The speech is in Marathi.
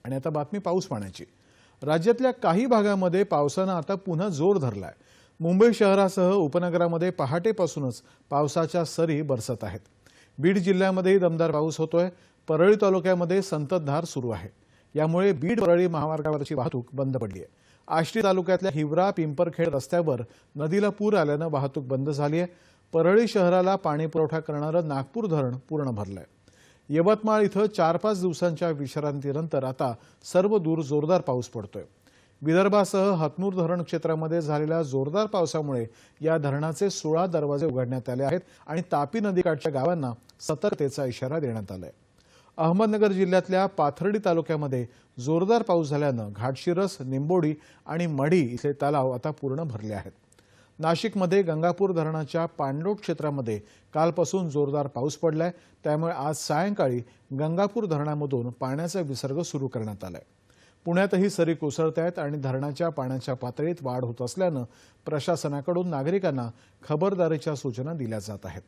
आणि आता बातमी पाऊस पाण्याची। राज्यातल्या काही भागामध्ये पावसानं आता पुन्हा जोर धरलाय। मुंबई शहरासह उपनगरामध्ये पहाटेपासूनच पावसाच्या सरी बरसत आहेत। बीड जिल्ह्यामध्ये दमदार पाऊस होतोय। परळी तालुक्यामध्ये संततधार सुरू आहे। यामुळे बीड परळी महामार्गावरची वाहतूक बंद पडली आहे। आष्टी तालुक्यातल्या हिवरा पिंपरखेड रस्त्यावर नदीला पूर आल्यानं वाहतूक बंद झाली आहे। परळी शहराला पाणी पुरवठा करणारं नागपूर धरण पूर्ण भरलंय। यवतमाळ इथं 4-5 दिवसांच्या विश्रांतीनंतर आता सर्व दूर जोरदार पाऊस पडतोय। विदर्भासह हतनूर धरण क्षेत्रामध्ये झालेल्या जोरदार पावसामुळे या धरणाचे 16 दरवाजे उघडण्यात आले आहेत आणि तापी नदीकाठच्या गावांना सतर्कतेचा इशारा देण्यात आलाय। अहमदनगर जिल्ह्यातल्या पाथर्डी तालुक्यामध्ये जोरदार पाऊस झाल्यानं घाटशिरस, निंबोडी आणि मढी इथले तलाव आता पूर्ण भरले आहेत। नाशिकमध्ये गंगापूर धरणाच्या पाणलोट क्षेत्रामध्ये कालपासून जोरदार पाऊस पडलाय। त्यामुळे आज सायंकाळी गंगापूर धरणामधून पाण्याचा विसर्ग सुरू करण्यात आलाय। पुण्यातही सरी कोसळतायत आणि धरणाच्या पाण्याच्या पातळीत वाढ होत असल्यानं प्रशासनाकडून नागरिकांना खबरदारीच्या सूचना दिल्या जात आहेत।